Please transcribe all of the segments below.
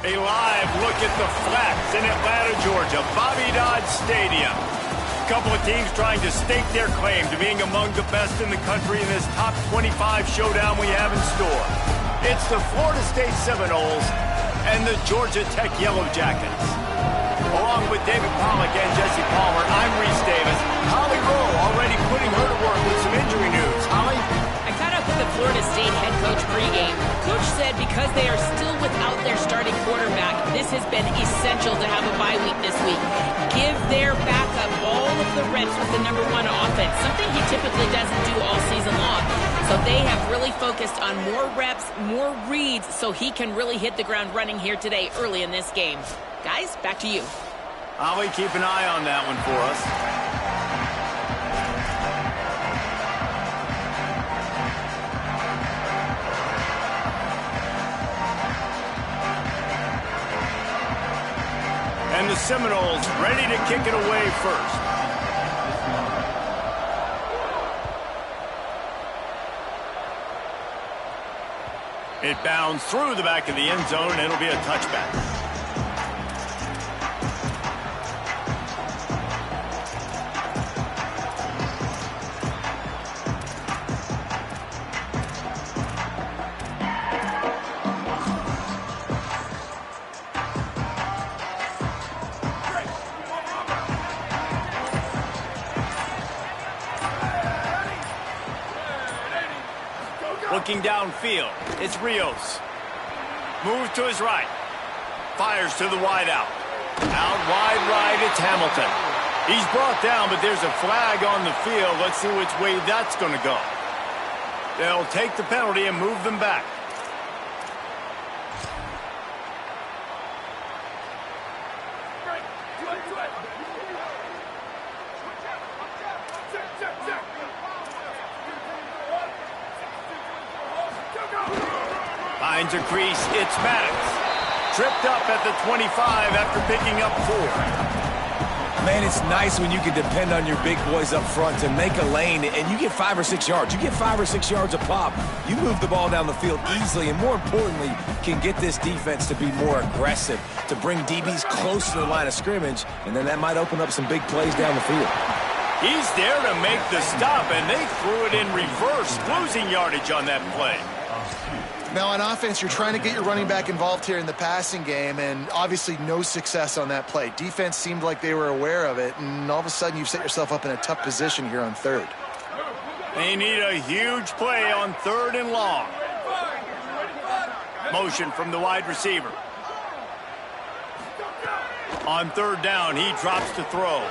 A live look at the Flats in Atlanta, Georgia, Bobby Dodd Stadium. A couple of teams trying to stake their claim to being among the best in the country in this top 25 showdown we have in store. It's the Florida State Seminoles and the Georgia Tech Yellow Jackets. Along with David Pollack and Jesse Palmer, I'm Reese Davis. Holly Rowe already putting her to work with some injury news. Holly? I caught up with the Florida State head coach pregame. Coach said because they are still without their starting quarterback, this has been essential to have a bye week this week. Give their backup all of the reps with the #1 offense, something he typically doesn't do all season long. So they have really focused on more reps, more reads, so he can really hit the ground running here today early in this game. Guys, back to you. Holly, keep an eye on that one for us. And the Seminoles ready to kick it away first. It bounds through the back of the end zone, and it'll be a touchback. Looking downfield, it's Rios. Moves to his right. Fires to the wide out. Out wide right, it's Hamilton. He's brought down, but there's a flag on the field. Let's see which way that's going to go. They'll take the penalty and move them back. Finds a crease, it's Maddox. Tripped up at the 25 after picking up 4. Man, it's nice when you can depend on your big boys up front to make a lane and you get 5 or 6 yards. You get 5 or 6 yards a pop. You move the ball down the field easily and, more importantly, can get this defense to be more aggressive, to bring DBs close to the line of scrimmage, and then that might open up some big plays down the field. He's there to make the stop, and they threw it in reverse, losing yardage on that play. Now, on offense, you're trying to get your running back involved here in the passing game, and obviously no success on that play. Defense seemed like they were aware of it, and all of a sudden you've set yourself up in a tough position here on third. They need a huge play on 3rd and long. Motion from the wide receiver. On 3rd down, he drops to throw.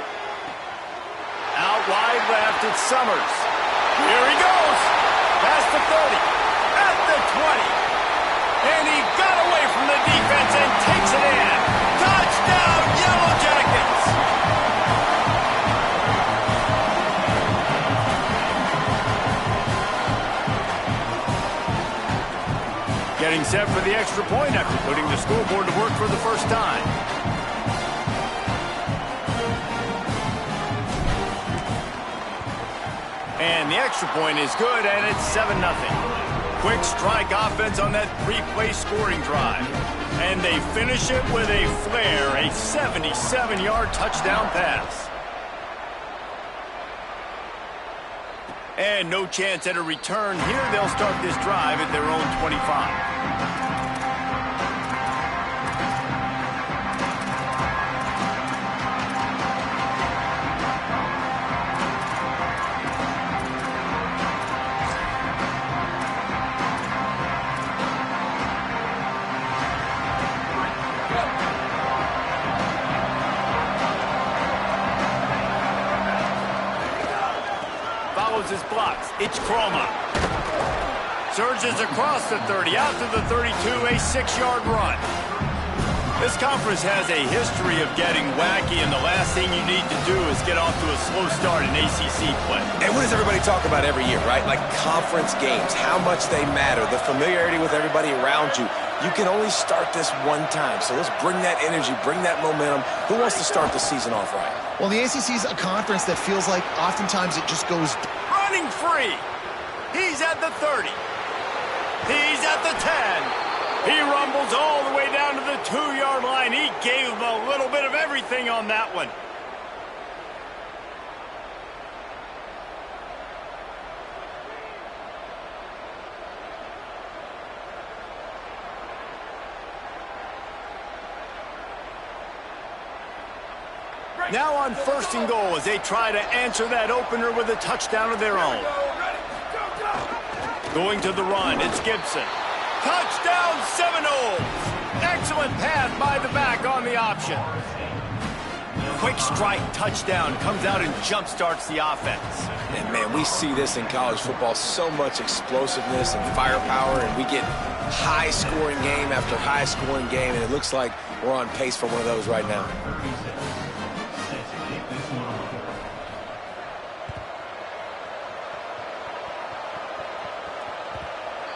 Out wide left, it's Summers. Here he goes. Past the 30. At the 20. And he got away from the defense and takes it in. Touchdown, Yellow Jackets! Getting set for the extra point after putting the scoreboard to work for the first time. And the extra point is good, and it's 7-0. Quick strike offense on that 3-play scoring drive. And they finish it with a flair, a 77-yard touchdown pass. And no chance at a return here. They'll start this drive at their own 25. His blocks. It's Chroma. Surges across the 30, out to the 32, a 6-yard run. This conference has a history of getting wacky, and the last thing you need to do is get off to a slow start in ACC play. And what does everybody talk about every year, right? Like conference games, how much they matter, the familiarity with everybody around you. You can only start this one time, so let's bring that energy, bring that momentum. Who wants to start the season off right? Well, the ACC is a conference that feels like oftentimes it just goes... Running free. He's at the 30. He's at the 10. He rumbles all the way down to the 2-yard line. He gave him a little bit of everything on that one. Now on 1st and goal as they try to answer that opener with a touchdown of their own. Going to the run, it's Gibson. Touchdown Seminoles! Excellent pass by the back on the option. Quick strike touchdown comes out and jump starts the offense. And man, we see this in college football, so much explosiveness and firepower, and we get high-scoring game after high-scoring game, and it looks like we're on pace for one of those right now.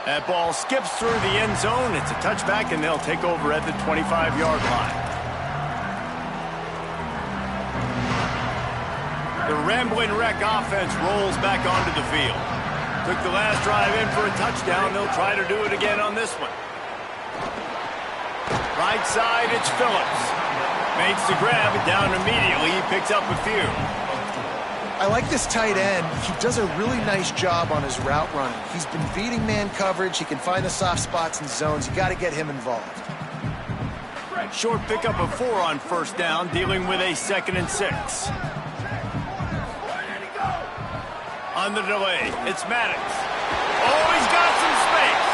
That ball skips through the end zone. It's a touchback, and they'll take over at the 25-yard line. The Rambling Wreck offense rolls back onto the field. Took the last drive in for a touchdown. They'll try to do it again on this one. Right side, it's Phillips. Makes the grab, down immediately. He picks up a few. I like this tight end. He does a really nice job on his route running. He's been beating man coverage. He can find the soft spots and zones. You got to get him involved. Short pickup of 4 on 1st down, dealing with a 2nd and 6. On the delay, it's Maddox. Oh, he's got some space.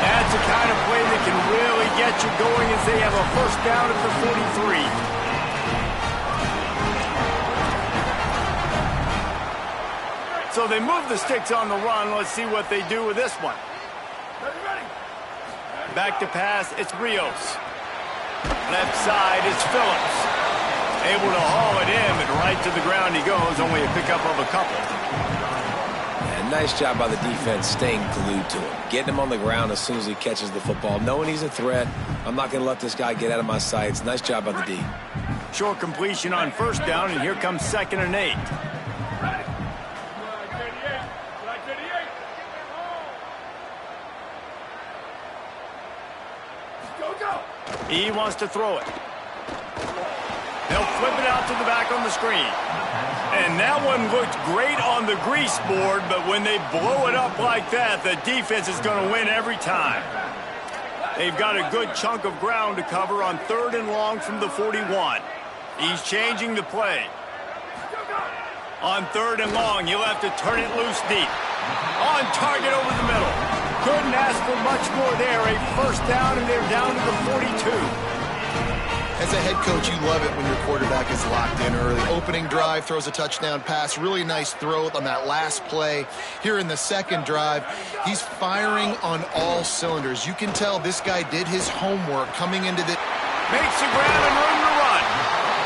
That's the kind of play that can really get you going as they have a 1st down at the 43. So they move the sticks on the run. Let's see what they do with this one. Back to pass, it's Rios. Left side, it's Phillips. Able to haul it in, but right to the ground he goes. Only a pickup of a couple. And nice job by the defense staying glued to him. Getting him on the ground as soon as he catches the football. Knowing he's a threat, I'm not going to let this guy get out of my sights. Nice job by the D. Short completion on 1st down, and here comes 2nd and 8. He wants to throw it. They'll flip it out to the back on the screen. And that one looked great on the grease board, but when they blow it up like that, the defense is going to win every time. They've got a good chunk of ground to cover on 3rd and long from the 41. He's changing the play. On 3rd and long, he'll have to turn it loose deep. On target over the middle. Couldn't ask for much more there. A 1st down, and they're down to the 42. As a head coach, you love it when your quarterback is locked in early. Opening drive, throws a touchdown pass. Really nice throw on that last play. Here in the 2nd drive, he's firing on all cylinders. You can tell this guy did his homework coming into the... Makes the grab and room to run.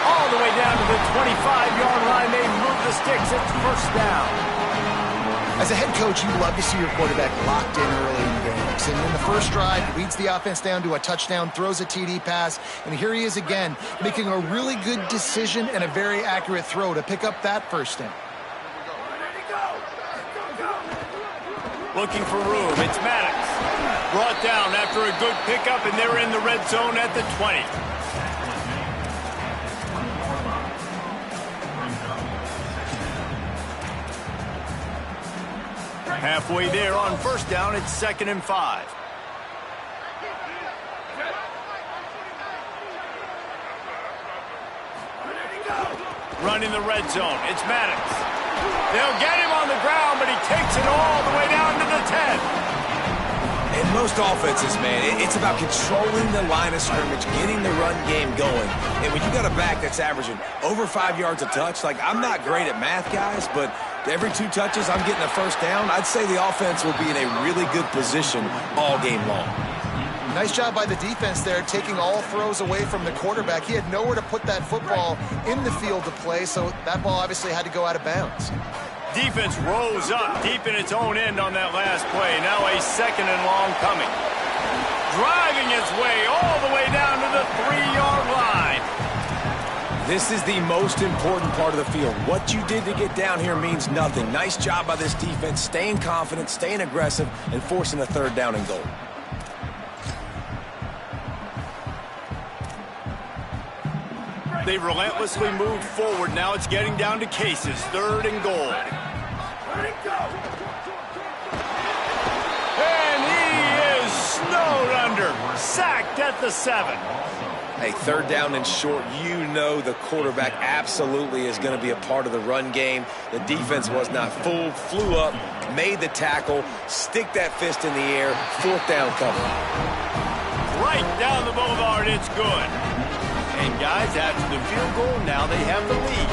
All the way down to the 25-yard line. They move the sticks. It's 1st down. As a head coach, you love to see your quarterback locked in early in games. And in the 1st drive, leads the offense down to a touchdown, throws a TD pass, and here he is again, making a really good decision and a very accurate throw to pick up that 1st down. Looking for room, it's Maddox. Brought down after a good pickup, and they're in the red zone at the 20. Halfway there on 1st down, it's 2nd and 5. Running the red zone, it's Maddox. They'll get him on the ground, but he takes it all the way down to the 10. In most offenses, man, it's about controlling the line of scrimmage, getting the run game going. And when you got a back that's averaging over 5 yards a touch, like, I'm not great at math, guys, but every 2 touches, I'm getting a 1st down. I'd say the offense will be in a really good position all game long. Nice job by the defense there, taking all throws away from the quarterback. He had nowhere to put that football in the field to play, so that ball obviously had to go out of bounds. Defense rose up deep in its own end on that last play. Now a 2nd and long coming. Driving his way all the way down to the 3-yard line. This is the most important part of the field. What you did to get down here means nothing. Nice job by this defense, staying confident, staying aggressive, and forcing a 3rd down and goal. They've relentlessly moved forward. Now it's getting down to cases. 3rd and goal. And he is snowed under. Sacked at the 7. Hey, 3rd down and short, you know the quarterback absolutely is going to be a part of the run game. The defense was not fooled, flew up, made the tackle, stick that fist in the air, 4th down cover. Right down the boulevard, it's good. And guys, after the field goal, now they have the lead.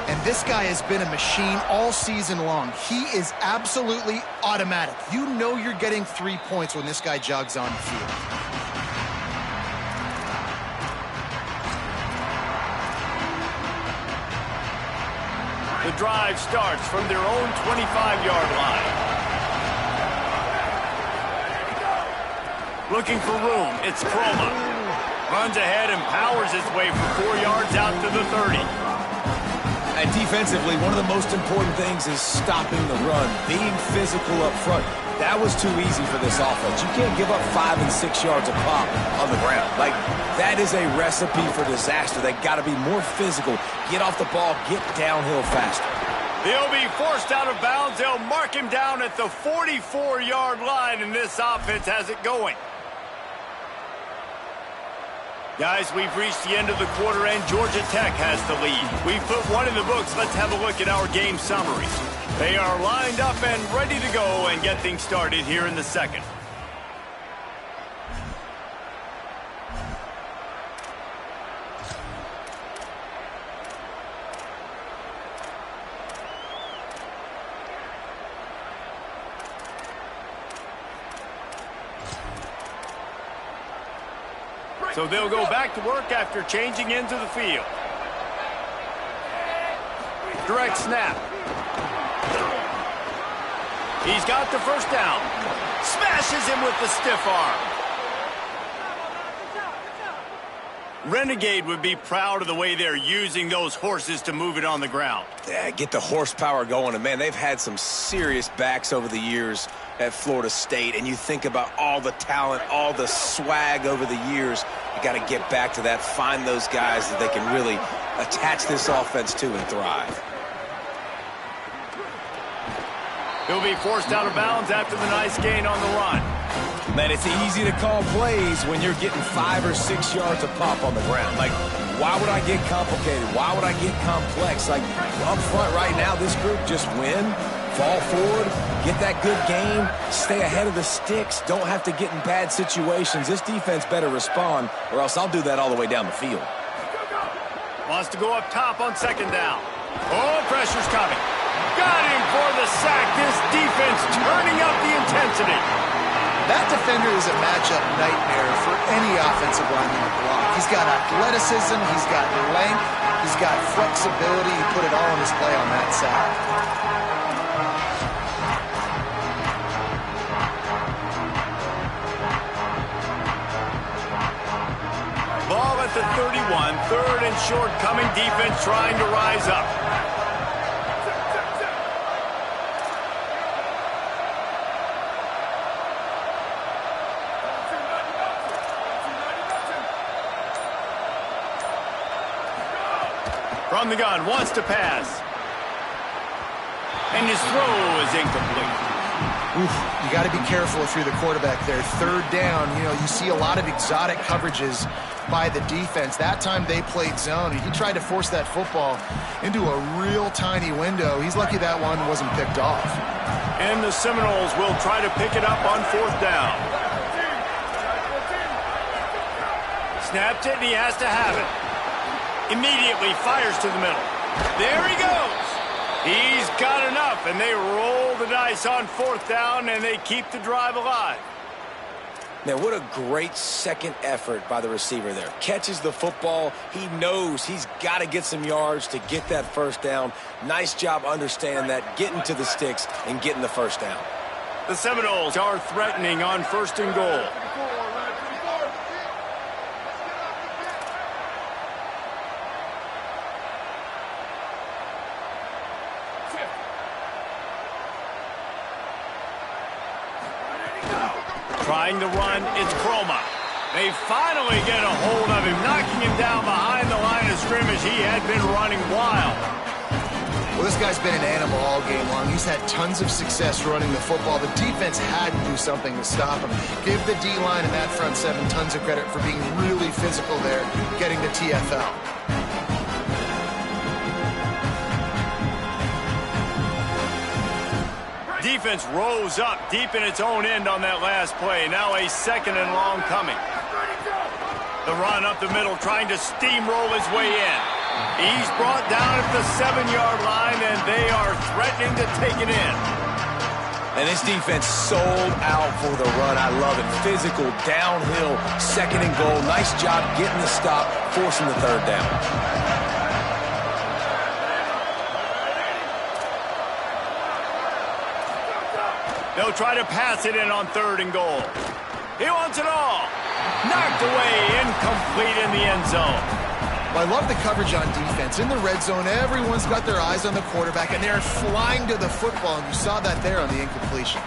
And this guy has been a machine all season long. He is absolutely automatic. You know you're getting 3 points when this guy jogs on the field. The drive starts from their own 25-yard line. Looking for room, it's Croma. Runs ahead and powers his way for 4 yards out to the 30. And defensively, one of the most important things is stopping the run, being physical up front. That was too easy for this offense. You can't give up 5 and 6 yards a pop on the ground. Like, that is a recipe for disaster. They got to be more physical, get off the ball, get downhill faster. He'll be forced out of bounds. They'll mark him down at the 44-yard line, and this offense has it going. Guys, we've reached the end of the quarter, and Georgia Tech has the lead. We've put one in the books. Let's have a look at our game summaries. They are lined up and ready to go and get things started here in the 2nd. So they'll go back to work after changing into the field. Direct snap. He's got the 1st down. Smashes him with the stiff arm. Renegade would be proud of the way they're using those horses to move it on the ground. Yeah, get the horsepower going. And, man, they've had some serious backs over the years at Florida State. And you think about all the talent, all the swag over the years. You got to get back to that, find those guys that they can really attach this offense to and thrive. He'll be forced out of bounds after the nice gain on the run. Man, it's easy to call plays when you're getting 5 or 6 yards a pop on the ground. Like, why would I get complicated? Why would I get complex? Like, up front right now, this group just win, fall forward, get that good game, stay ahead of the sticks, don't have to get in bad situations. This defense better respond, or else I'll do that all the way down the field. Wants to go up top on 2nd down. Oh, pressure's coming. Got him for the sack. This defense turning up the intensity. That defender is a matchup nightmare for any offensive lineman to block. He's got athleticism, he's got length, he's got flexibility. He put it all on display on that sack. Ball at the 31, 3rd and short coming, defense trying to rise up. From the gun, wants to pass. And his throw is incomplete. Oof, you got to be careful if you're the quarterback there. 3rd down, you know, you see a lot of exotic coverages by the defense. That time they played zone, and he tried to force that football into a real tiny window. He's lucky that one wasn't picked off. And the Seminoles will try to pick it up on 4th down. Snapped it, and he has to have it. Immediately fires to the middle. There he goes. He's got enough, and they roll the dice on 4th down, and they keep the drive alive. Man, what a great second effort by the receiver there. Catches the football. He knows he's got to get some yards to get that 1st down. Nice job understanding that, getting to the sticks and getting the 1st down. The Seminoles are threatening on 1st and goal. Trying to run, it's Croma. They finally get a hold of him, knocking him down behind the line of scrimmage. He had been running wild. Well, this guy's been an animal all game long. He's had tons of success running the football. The defense had to do something to stop him. Give the D-line and that front seven tons of credit for being really physical there, getting the TFL. Defense rose up deep in its own end on that last play. Now a second and long coming. The run up the middle, trying to steamroll his way in. He's brought down at the 7-yard line, and they are threatening to take it in. And this defense sold out for the run. I love it. Physical, downhill, second and goal. Nice job getting the stop, forcing the third down. They'll try to pass it in on third and goal. He wants it all. Knocked away, incomplete in the end zone. Well, I love the coverage on defense. In the red zone, everyone's got their eyes on the quarterback, and they're flying to the football, and you saw that there on the incompletion.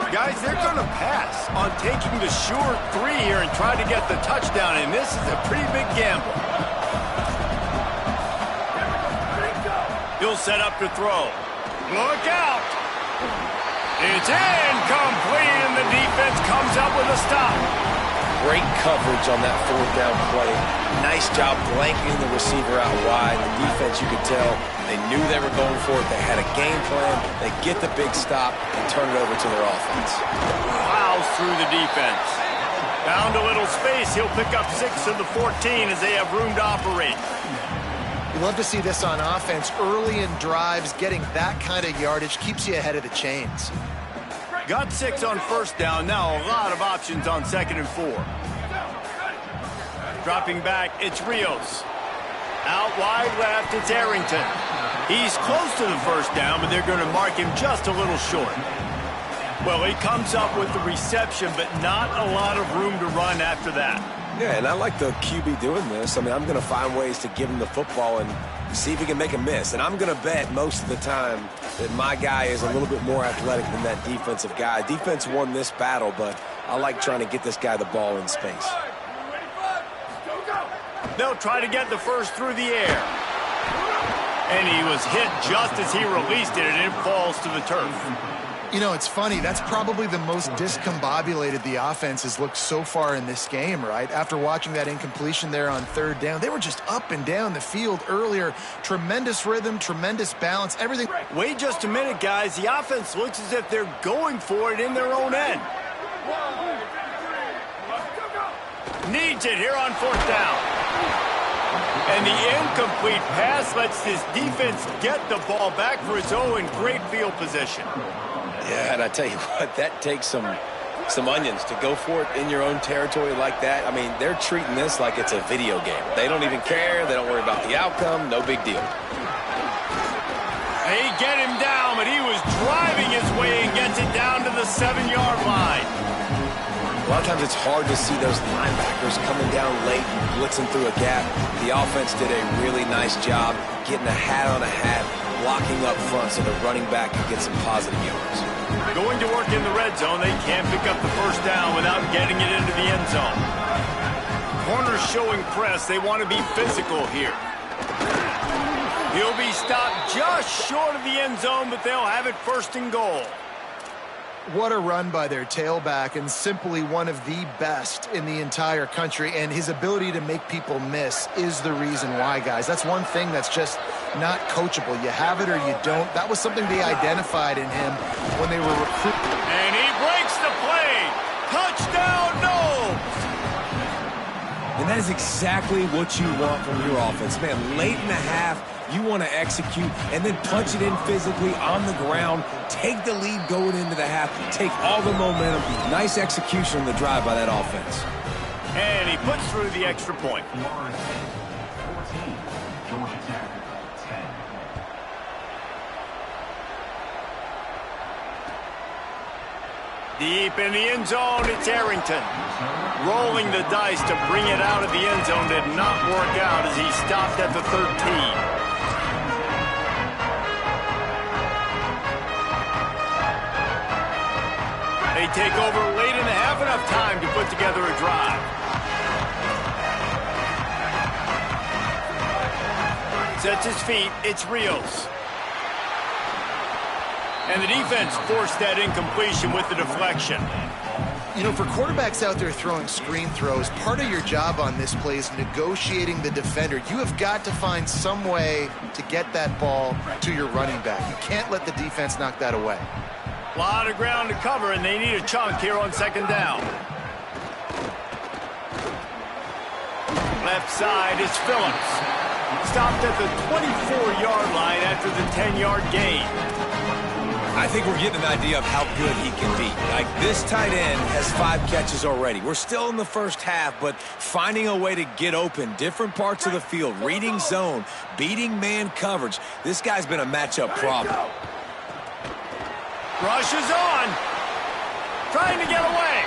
Guys, they're going to pass on taking the sure three here and try to get the touchdown, and this is a pretty big gamble. He'll set up to throw. Look out! It's incomplete, and the defense comes up with a stop. Great coverage on that fourth down play. Nice job blanketing the receiver out wide. The defense, you could tell, they knew they were going for it. They had a game plan. They get the big stop and turn it over to their offense. Plows through the defense. Found a little space. He'll pick up 6 of the 14 as they have room to operate. You love to see this on offense. Early in drives, getting that kind of yardage keeps you ahead of the chains. Got 6 on first down. Now a lot of options on 2nd and 4. Dropping back, it's Rios. Out wide left, it's Arrington. He's close to the first down, but they're going to mark him just a little short. Well, he comes up with the reception, but not a lot of room to run after that. Yeah, and I like the QB doing this. I mean, I'm going to find ways to give him the football and see if he can make a miss. And I'm going to bet most of the time that my guy is a little bit more athletic than that defensive guy. Defense won this battle, but I like trying to get this guy the ball in space. They'll try to get the first through the air. And he was hit just as he released it, and it falls to the turf. You know, it's funny. That's probably the most discombobulated the offense has looked so far in this game, right? After watching that incompletion there on third down, they were just up and down the field earlier. Tremendous rhythm, tremendous balance, everything. Wait just a minute, guys. The offense looks as if they're going for it in their own end. Needs it here on fourth down. And the incomplete pass lets this defense get the ball back for its own. Great field position. Yeah, and I tell you what, that takes some onions to go for it in your own territory like that. I mean, they're treating this like it's a video game. They don't even care. They don't worry about the outcome. No big deal. They get him down, but he was driving his way and gets it down to the 7-yard line. A lot of times it's hard to see those linebackers coming down late and blitzing through a gap. The offense did a really nice job getting a hat on a hat, blocking up front so the running back can get some positive yards. Going to work in the red zone, they can't pick up the first down without getting it into the end zone. Corners showing press. They want to be physical here. He'll be stopped just short of the end zone, but they'll have it first and goal. What a run by their tailback, and simply one of the best in the entire country. And his ability to make people miss is the reason why, guys. That's one thing that's just not coachable. You have it or you don't. That was something they identified in him when they were recruiting. And he breaks the play. Touchdown, no! And that is exactly what you want from your offense. Man, late in the half, you want to execute and then punch it in physically on the ground, take the lead going into the half, take all the momentum. Nice execution on the drive by that offense. And he puts through the extra point. Deep in the end zone, it's Arrington. Rolling the dice to bring it out of the end zone did not work out as he stopped at the 13. They take over late in the half, enough time to put together a drive. Sets his feet, it's Rios. And the defense forced that incompletion with the deflection. You know, for quarterbacks out there throwing screen throws, part of your job on this play is negotiating the defender. You have got to find some way to get that ball to your running back. You can't let the defense knock that away. A lot of ground to cover, and they need a chunk here on second down. Left side is Phillips. Stopped at the 24-yard line after the 10-yard gain. I think we're getting an idea of how good he can be. Like, this tight end has 5 catches already. We're still in the first half, but finding a way to get open, different parts of the field, reading zone, beating man coverage. This guy's been a matchup problem. Rush is on. Trying to get away.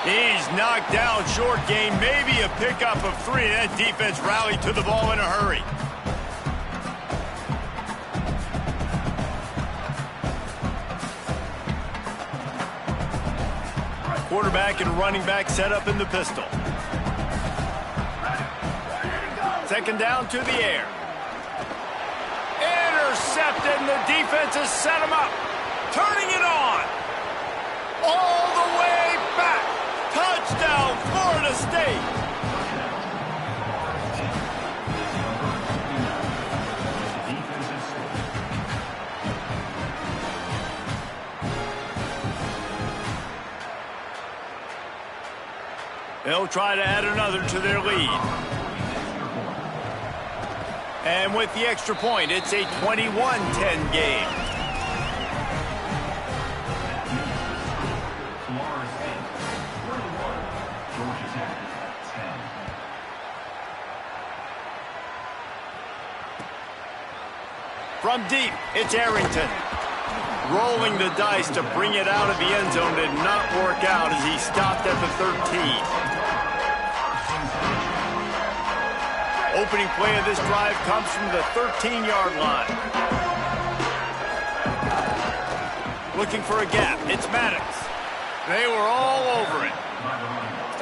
He's knocked down short gain, maybe a pickup of 3. That defense rallied to the ball in a hurry. Quarterback and running back set up in the pistol. Second down to the air. Intercepted, and the defense has set him up. Turning it on. All the way back. Touchdown, Florida State. They'll try to add another to their lead. And with the extra point, it's a 21-10 game. From deep, it's Arrington. Rolling the dice to bring it out of the end zone did not work out as he stopped at the 13. Opening play of this drive comes from the 13-yard line. Looking for a gap. It's Maddox. They were all over it.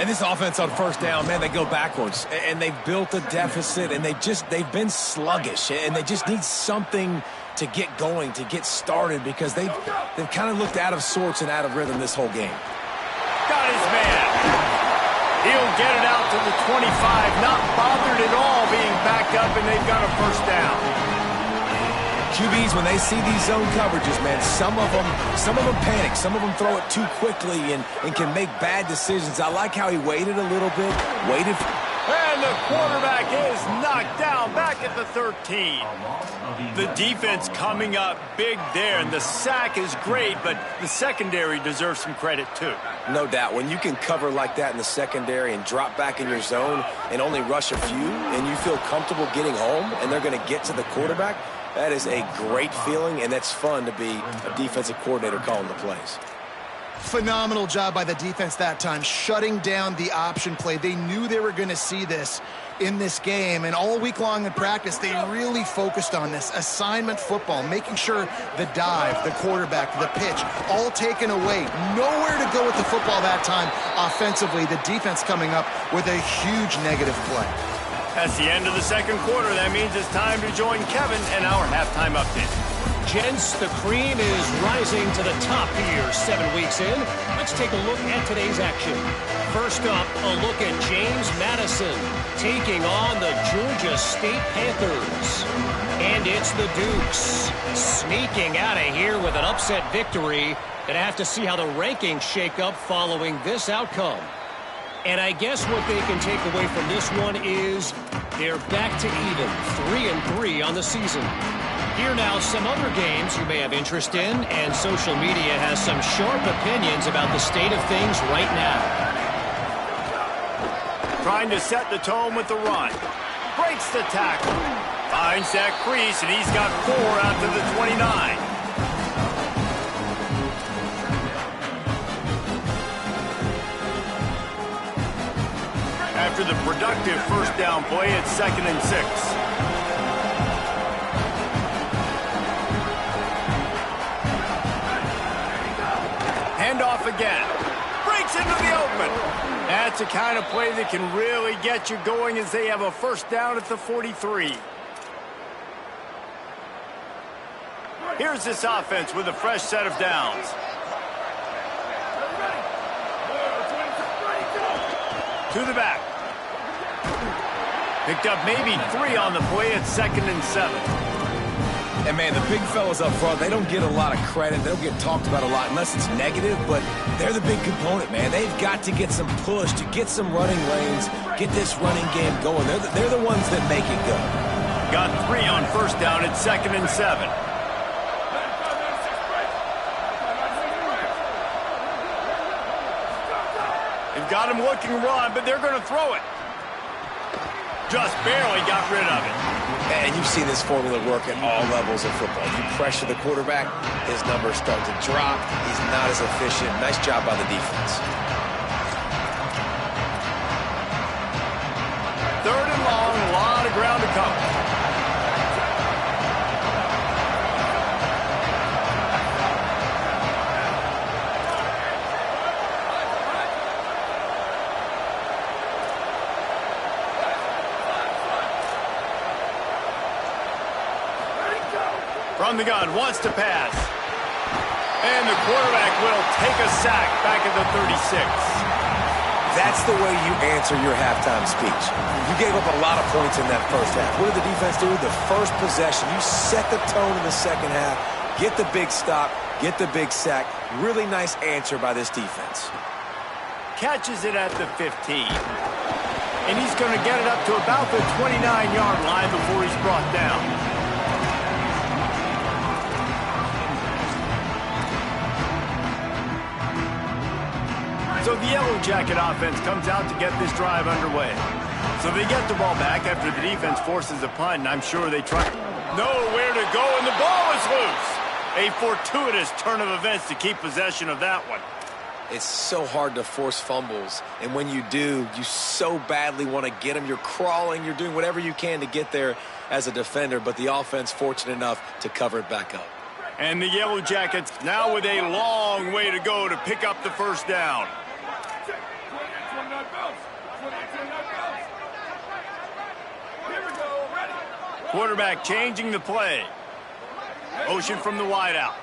And this offense on first down, man, they go backwards. And they've built a deficit, and they've been sluggish. And they just need something to get going, to get started, because they've kind of looked out of sorts and out of rhythm this whole game. Got his man. He'll get it out to the 25, not bothered at all being backed up, and they've got a first down. QBs, when they see these zone coverages, man, some of them panic. Some of them throw it too quickly and can make bad decisions. I like how he waited a little bit, And the quarterback is knocked down back at the 13. The defense coming up big there, and the sack is great, but the secondary deserves some credit too. No doubt. When you can cover like that in the secondary and drop back in your zone and only rush a few, and you feel comfortable getting home and they're going to get to the quarterback, that is a great feeling, and that's fun to be a defensive coordinator calling the plays. Phenomenal job by the defense that time, shutting down the option play. They knew they were going to see this in this game, and all week long in practice, they really focused on this assignment football, making sure the dive, the quarterback, the pitch, all taken away. Nowhere to go with the football that time offensively. The defense coming up with a huge negative play. That's the end of the second quarter. That means it's time to join Kevin in our halftime update. Gents, the cream is rising to the top here 7 weeks in. Let's take a look at today's action. First up, a look at James Madison taking on the Georgia State Panthers. And it's the Dukes sneaking out of here with an upset victory. Gonna have to see how the rankings shake up following this outcome. And I guess what they can take away from this one is they're back to even, 3-3 on the season. Here now, some other games you may have interest in, and social media has some sharp opinions about the state of things right now. Trying to set the tone with the run. Breaks the tackle. Finds that crease, and he's got 4 out to the 29. After the productive first down play, it's 2nd and 6. Handoff again. gets into the open. That's the kind of play that can really get you going as they have a first down at the 43. Here's this offense with a fresh set of downs. To the back. Picked up maybe 3 on the play at 2nd and 7. And, man, the big fellas up front, they don't get a lot of credit. They don't get talked about a lot unless it's negative, but they're the big component, man. They've got to get some push, to get some running lanes, get this running game going. They're the ones that make it go. Got 3 on first down at 2nd and 7. They've got him looking run, but they're going to throw it. Just barely got rid of it. And you've seen this formula work at all levels of football. You pressure the quarterback, his numbers start to drop. He's not as efficient. Nice job by the defense. 3rd and long, a lot of ground to cover. From the gun, wants to pass. And the quarterback will take a sack back at the 36. That's the way you answer your halftime speech. You gave up a lot of points in that first half. What did the defense do? The first possession, you set the tone in the second half, get the big stop, get the big sack. Really nice answer by this defense. Catches it at the 15. And he's going to get it up to about the 29-yard line before he's brought down. So the Yellow Jacket offense comes out to get this drive underway. So they get the ball back after the defense forces a punt, and I'm sure they try. Nowhere to go, and the ball is loose. A fortuitous turn of events to keep possession of that one. It's so hard to force fumbles, and when you do, you so badly want to get them. You're crawling, you're doing whatever you can to get there as a defender, but the offense fortunate enough to cover it back up. And the Yellow Jackets now with a long way to go to pick up the first down. Quarterback changing the play. Motion from the wideout.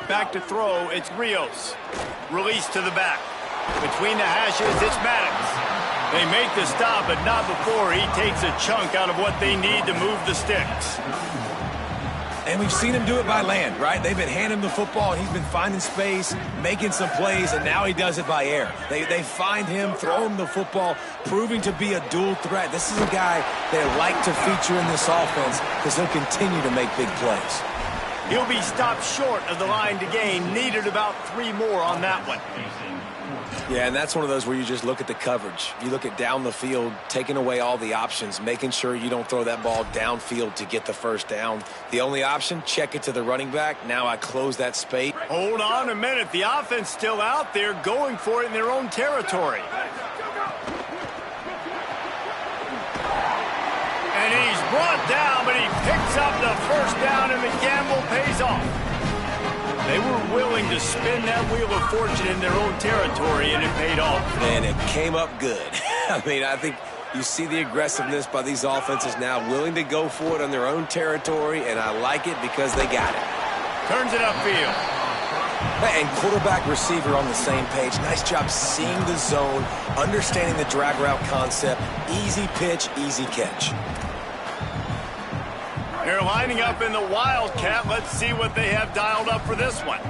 Back to throw, it's Rios. Release to the back. Between the hashes, it's Maddox. They make the stop, but not before he takes a chunk out of what they need to move the sticks. And we've seen him do it by land, right? They've been handing him the football, and he's been finding space, making some plays, and now he does it by air. They find him, throw him the football, proving to be a dual threat. This is a guy they like to feature in this offense because he'll continue to make big plays. He'll be stopped short of the line to gain. Needed about 3 more on that one. Yeah, and that's one of those where you just look at the coverage. You look at down the field, taking away all the options, making sure you don't throw that ball downfield to get the first down. The only option, check it to the running back. Now I close that space. Hold on a minute. The offense still out there going for it in their own territory. And he's brought down, but he picks up the first down, and the gamble pays off. They were willing to spin that wheel of fortune in their own territory, and it paid off. And it came up good. I mean, I think you see the aggressiveness by these offenses now, willing to go for it on their own territory, and I like it because they got it. Turns it upfield. And quarterback receiver on the same page. Nice job seeing the zone, understanding the drag route concept. Easy pitch, easy catch. They're lining up in the Wildcat. Let's see what they have dialed up for this one.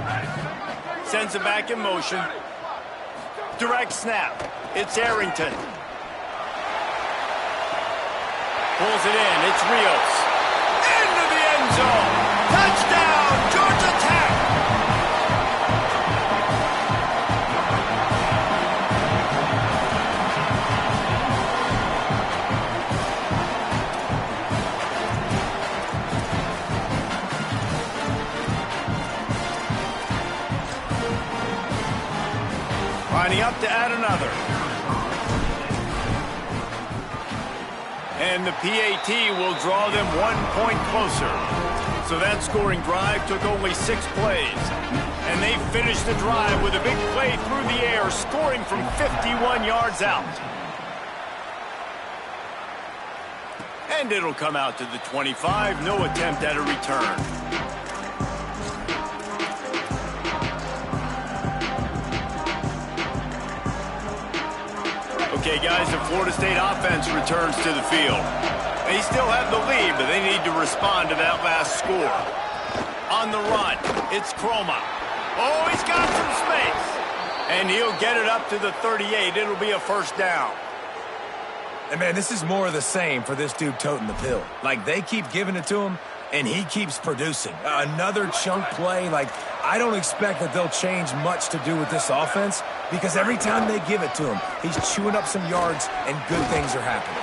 Sends it back in motion. Direct snap. It's Arrington. Pulls it in. It's Rios. Into the end zone. Touchdown, Georgia Tech. Lining up to add another. And the PAT will draw them 1 point closer. So that scoring drive took only 6 plays. And they finished the drive with a big play through the air, scoring from 51 yards out. And it'll come out to the 25. No attempt at a return. Okay, guys, the Florida State offense returns to the field. They still have the lead, but they need to respond to that last score. On the run, it's Croma. Oh, he's got some space. And he'll get it up to the 38. It'll be a first down. And, man, this is more of the same for this dude toting the pill. Like, they keep giving it to him, and he keeps producing. Another chunk play. Like, I don't expect that they'll change much to do with this offense because every time they give it to him, he's chewing up some yards, and good things are happening.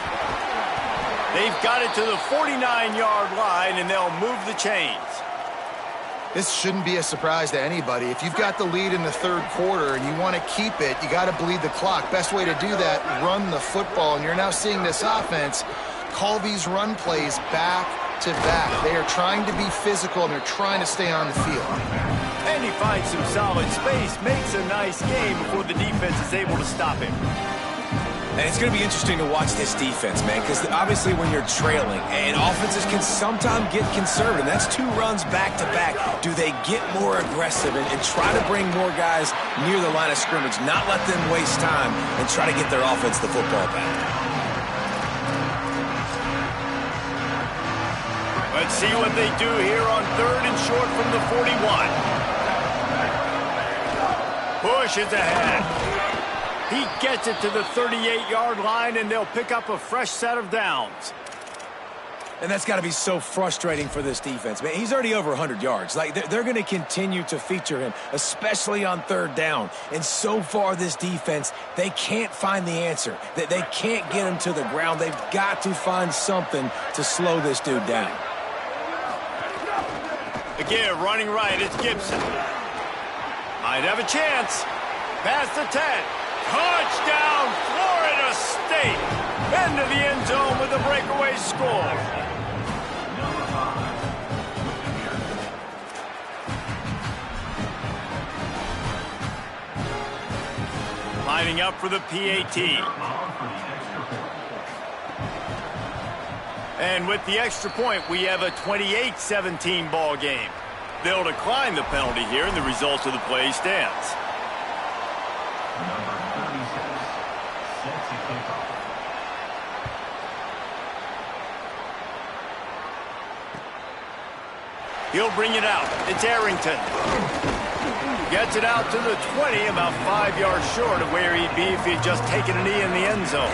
They've got it to the 49-yard line, and they'll move the chains. This shouldn't be a surprise to anybody. If you've got the lead in the third quarter and you want to keep it, you got to bleed the clock. Best way to do that, run the football. And you're now seeing this offense call these run plays back to back. They are trying to be physical, and they're trying to stay on the field. And he finds some solid space, makes a nice game before the defense is able to stop him. And it's going to be interesting to watch this defense, man, because obviously when you're trailing, and offenses can sometimes get conservative. That's 2 runs back-to-back. Do they get more aggressive and try to bring more guys near the line of scrimmage, not let them waste time, and try to get their offense the football back? Let's see what they do here on 3rd and short from the 41. Push is ahead. He gets it to the 38-yard line, and they'll pick up a fresh set of downs. And that's got to be so frustrating for this defense, man. He's already over 100 yards. Like, they're going to continue to feature him, especially on 3rd down. And so far, this defense, they can't find the answer. They can't get him to the ground. They've got to find something to slow this dude down. Again, running right, it's Gibson. Might have a chance. Past the 10. Touchdown, Florida State. Into the end zone with a breakaway score. Lining up for the PAT. And with the extra point, we have a 28-17 ball game. They'll decline the penalty here, and the result of the play stands. He'll bring it out. It's Arrington. Gets it out to the 20, about 5 yards short of where he'd be if he'd just taken a knee in the end zone.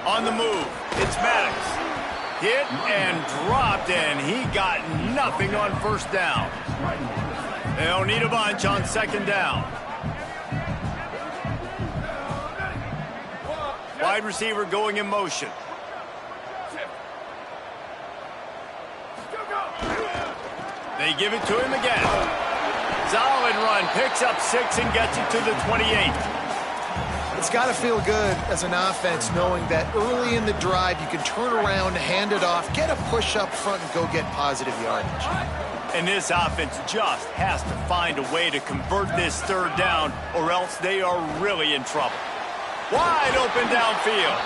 On the move, it's Maddox. Hit and dropped, and he got nothing on first down. They'll need a bunch on 2nd down. Wide receiver going in motion. They give it to him again. Solid run, picks up 6 and gets it to the 28. It's got to feel good as an offense knowing that early in the drive you can turn around, hand it off, get a push up front, and go get positive yardage. And this offense just has to find a way to convert this 3rd down, or else they are really in trouble. Wide open downfield.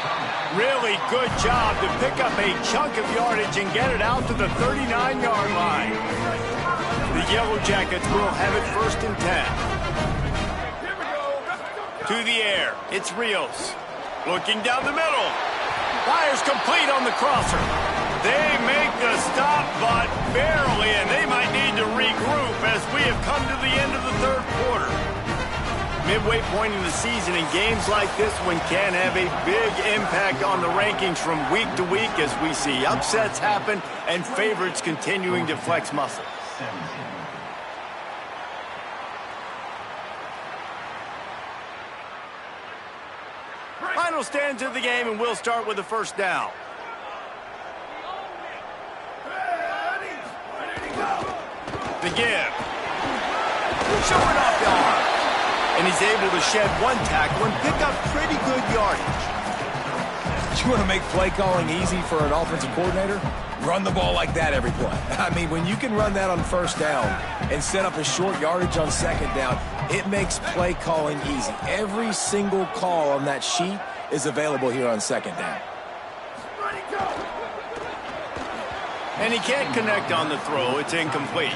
Really good job to pick up a chunk of yardage and get it out to the 39-yard line. The Yellow Jackets will have it 1st and 10. To the air, it's Rios. Looking down the middle. Fires complete on the crosser. They make the stop, but barely, and they might need to regroup as we have come to the end of the 3rd quarter. Midway point in the season, and games like this one can have a big impact on the rankings from week to week as we see upsets happen and favorites continuing to flex muscle. Final stanza of the game, and we'll start with the 1st down. The give. Showing off the arm. And he's able to shed one tackle and pick up pretty good yardage. You want to make play calling easy for an offensive coordinator? Run the ball like that every play. I mean, when you can run that on first down and set up a short yardage on second down, it makes play calling easy. Every single call on that sheet is available here on second down. And he can't connect on the throw. It's incomplete.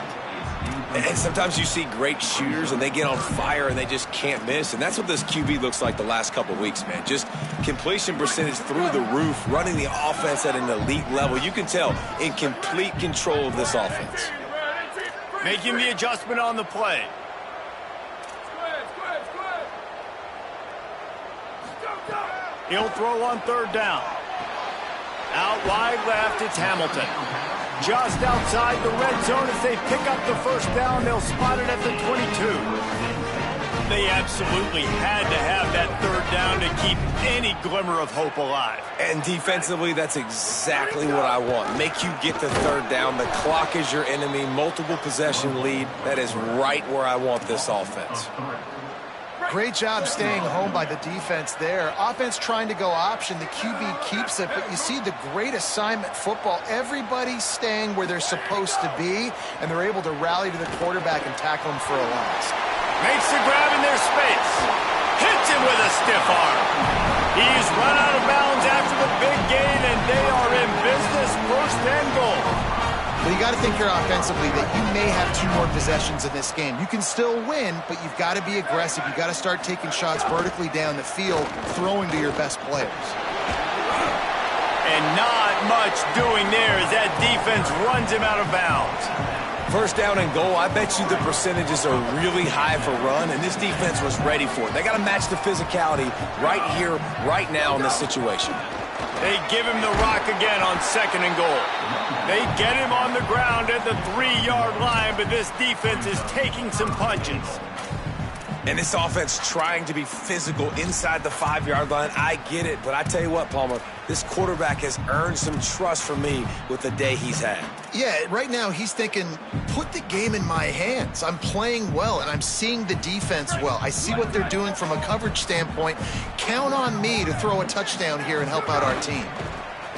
And sometimes you see great shooters and they get on fire and they just can't miss. And that's what this QB looks like the last couple weeks, man. Just completion percentage through the roof, running the offense at an elite level. You can tell in complete control of this offense. Making the adjustment on the play. He'll throw on third down. Out wide left, it's Hamilton. Just outside the red zone as they pick up the first down. They'll spot it at the 22. They absolutely had to have that third down to keep any glimmer of hope alive. And defensively, that's exactly what I want. Make you get the third down. The clock is your enemy. Multiple possession lead. That is right where I want this offense. Great job staying home by the defense there. Offense trying to go option. The QB keeps it, but you see the great assignment football. Everybody's staying where they're supposed to be, and they're able to rally to the quarterback and tackle him for a loss. Makes the grab in their space. Hits him with a stiff arm. He's run out of bounds after the big gain, and they are in business. First and goal. Well, you got to think here offensively that you may have 2 more possessions in this game. You can still win, but you've got to be aggressive. You've got to start taking shots vertically down the field, throwing to your best players. And not much doing there as that defense runs him out of bounds. First down and goal, I bet you the percentages are really high for run, and this defense was ready for it. They got to match the physicality right here, right now in this situation. They give him the rock again on second and goal. They get him on the ground at the 3-yard line, but this defense is taking some punches. And this offense trying to be physical inside the 5-yard line. I get it, but I tell you what, Palmer, this quarterback has earned some trust from me with the day he's had. Yeah, right now he's thinking, put the game in my hands. I'm playing well, and I'm seeing the defense well. I see what they're doing from a coverage standpoint. Count on me to throw a touchdown here and help out our team.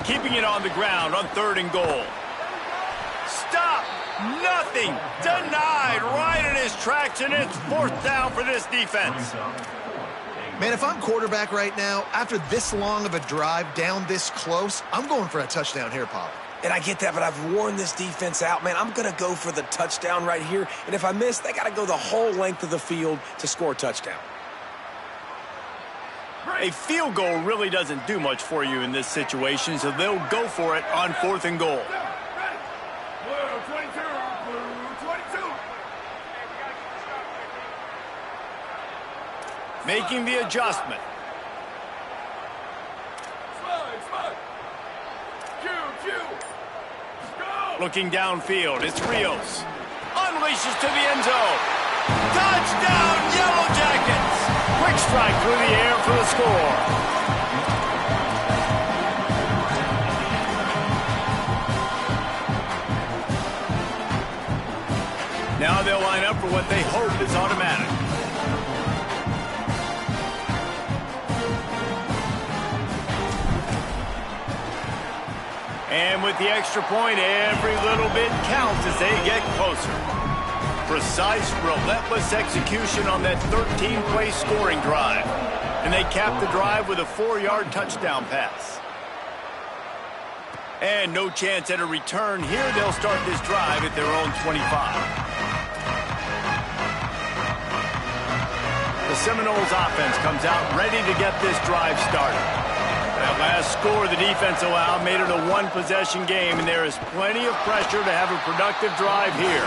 Keeping it on the ground on third and goal. Stop! Nothing! Denied right in his tracks, and it's fourth down for this defense. Man, if I'm quarterback right now, after this long of a drive down this close, I'm going for a touchdown here, Pop. And I get that, but I've worn this defense out, man. I'm going to go for the touchdown right here. And if I miss, they got to go the whole length of the field to score a touchdown. A field goal really doesn't do much for you in this situation, so they'll go for it on fourth and goal. Making the adjustment. Looking downfield, it's Rios. Unleashes to the end zone. Touchdown, Yellow Jackets! Quick strike through the air for the score. Now they'll line up for what they hope is automatic. And with the extra point, every little bit counts as they get closer. Precise, relentless execution on that 13-play scoring drive. And they cap the drive with a 4-yard touchdown pass. And no chance at a return here. They'll start this drive at their own 25. The Seminoles offense comes out ready to get this drive started. That last score the defense allowed made it a 1-possession game, and there is plenty of pressure to have a productive drive here.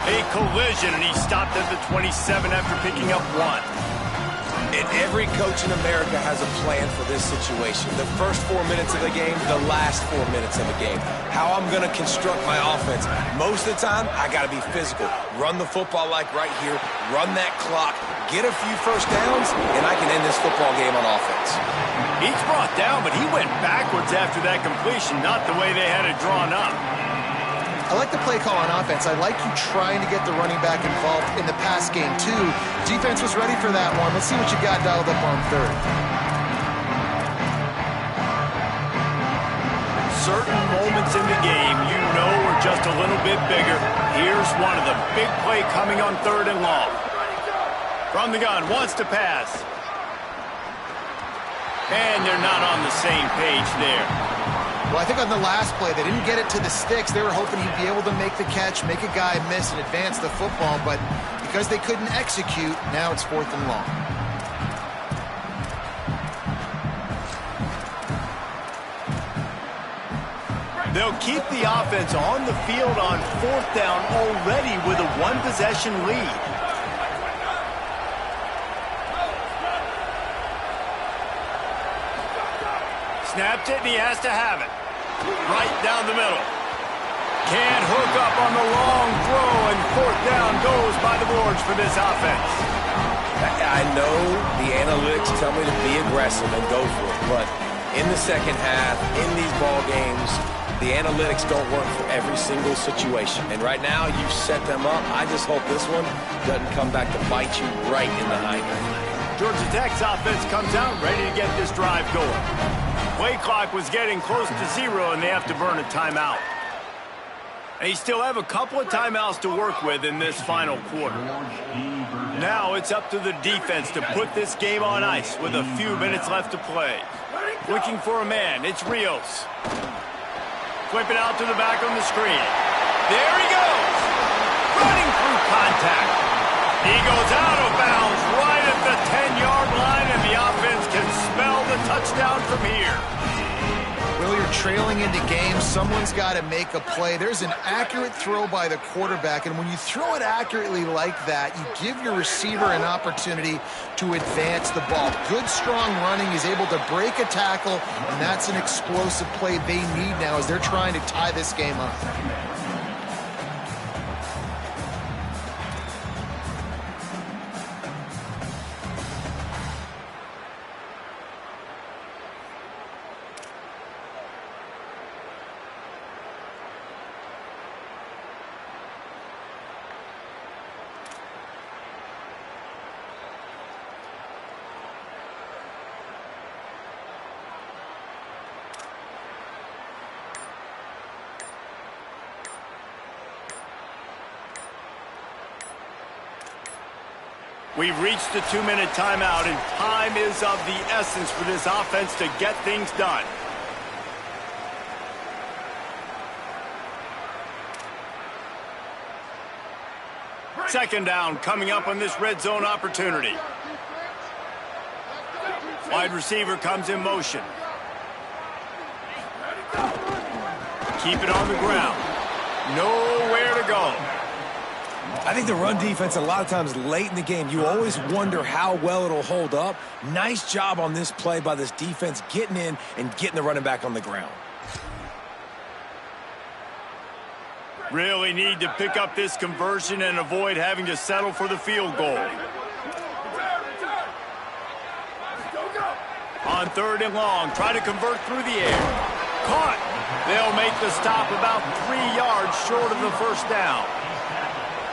A collision, and he stopped at the 27 after picking up 1. And every coach in America has a plan for this situation. The first 4 minutes of the game, the last 4 minutes of the game. How I'm going to construct my offense. Most of the time, I got to be physical. Run the football like right here. Run that clock. Get a few first downs, and I can end this football game on offense. He's brought down, but he went backwards after that completion, not the way they had it drawn up. I like the play call on offense. I like you trying to get the running back involved in the pass game, too. Defense was ready for that one. Let's see what you got dialed up on third. Certain moments in the game you know are just a little bit bigger. Here's one of them. Big play coming on third and long. From the gun, wants to pass. And they're not on the same page there. Well, I think on the last play, they didn't get it to the sticks. They were hoping he'd be able to make the catch, make a guy miss, and advance the football. But because they couldn't execute, now it's 4th and long. They'll keep the offense on the field on 4th down already with a one-possession lead. Snapped it, and he has to have it. Right down the middle. Can't hook up on the long throw, and 4th down goes by the boards for this offense. I know the analytics tell me to be aggressive and go for it, but in the second half, in these ball games, the analytics don't work for every single situation. And right now, you set them up. I just hope this one doesn't come back to bite you right in the hind end. Georgia Tech's offense comes out ready to get this drive going. Play clock was getting close to 0, and they have to burn a timeout. They still have a couple of timeouts to work with in this final quarter. Now it's up to the defense to put this game on ice with a few minutes left to play. Looking for a man, it's Rios. Flipping out to the back on the screen. There he goes! Running through contact. He goes out of bounds right at the 10-yard line, and the offense can smell the touchdown from here. Well, you're trailing into games. Someone's got to make a play. There's an accurate throw by the quarterback, and when you throw it accurately like that, you give your receiver an opportunity to advance the ball. Good, strong running. He's able to break a tackle, and that's an explosive play they need now as they're trying to tie this game up. We've reached the 2-minute timeout, and time is of the essence for this offense to get things done. Second down coming up on this red zone opportunity. Wide receiver comes in motion. Keep it on the ground. Nowhere to go. I think the run defense, a lot of times late in the game, you always wonder how well it'll hold up. Nice job on this play by this defense getting in and getting the running back on the ground. Really need to pick up this conversion and avoid having to settle for the field goal. On 3rd and long, try to convert through the air. Caught. They'll make the stop about 3 yards short of the first down.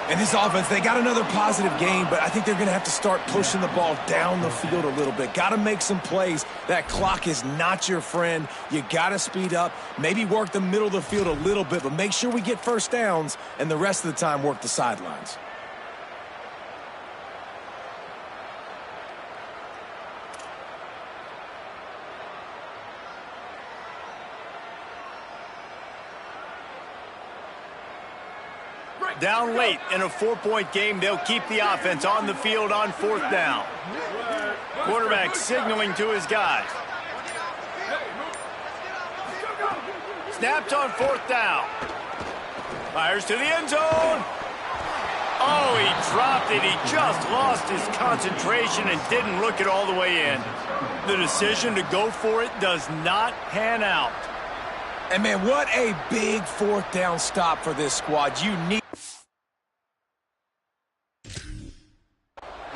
And this offense, they got another positive game, but I think they're going to have to start pushing the ball down the field a little bit. Got to make some plays. That clock is not your friend. You got to speed up, maybe work the middle of the field a little bit, but make sure we get first downs, and the rest of the time work the sidelines. Down late in a 4-point game, they'll keep the offense on the field on 4th down. Quarterback signaling to his guys. Snapped on 4th down. Fires to the end zone. Oh, he dropped it. He just lost his concentration and didn't look it all the way in. The decision to go for it does not pan out. And, man, what a big 4th down stop for this squad. You need...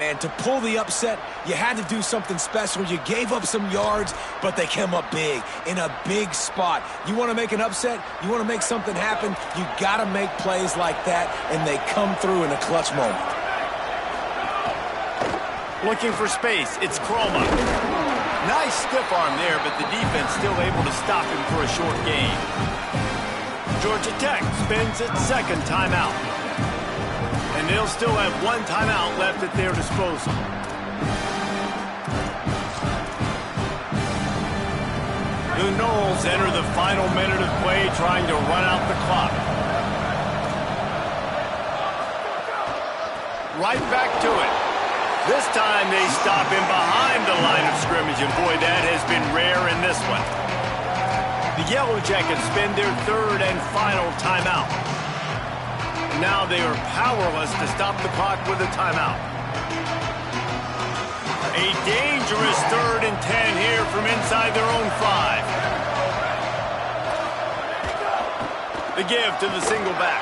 man. To pull the upset, you had to do something special. You gave up some yards, but they came up big, in a big spot. You want to make an upset? You want to make something happen? You got to make plays like that, and they come through in a clutch moment. Looking for space, it's Kroma. Nice stiff arm there, but the defense still able to stop him for a short gain. Georgia Tech spends its second timeout. And they'll still have one timeout left at their disposal. The Noles enter the final minute of play trying to run out the clock. Right back to it. This time they stop him behind the line of scrimmage, and boy, that has been rare in this one. The Yellow Jackets spend their third and final timeout. Now they are powerless to stop the clock with a timeout. A dangerous 3rd and 10 here from inside their own 5. The give to the single back.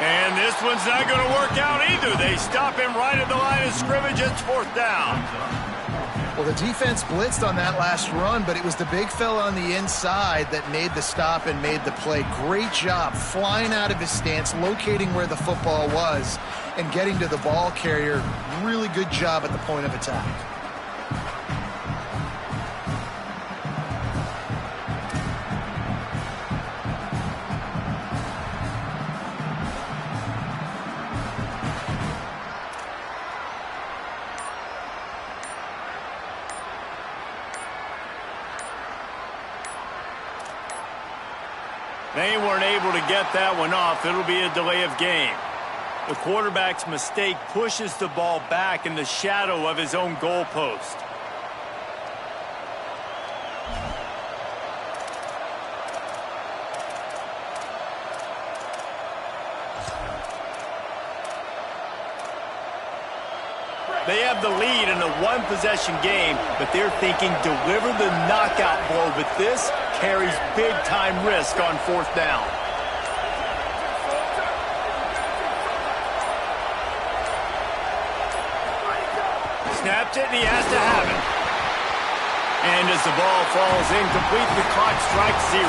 And this one's not going to work out either. They stop him right at the line of scrimmage. It's 4th down. Well, the defense blitzed on that last run, but it was the big fella on the inside that made the stop and made the play. Great job flying out of his stance, locating where the football was, and getting to the ball carrier. Really good job at the point of attack. They weren't able to get that one off. It'll be a delay of game. The quarterback's mistake pushes the ball back in the shadow of his own goalpost. They have the lead in a one-possession game, but they're thinking deliver the knockout blow, but this carries big-time risk on 4th down. Snaps it, and he has to have it. And as the ball falls incomplete, the clock strikes 0.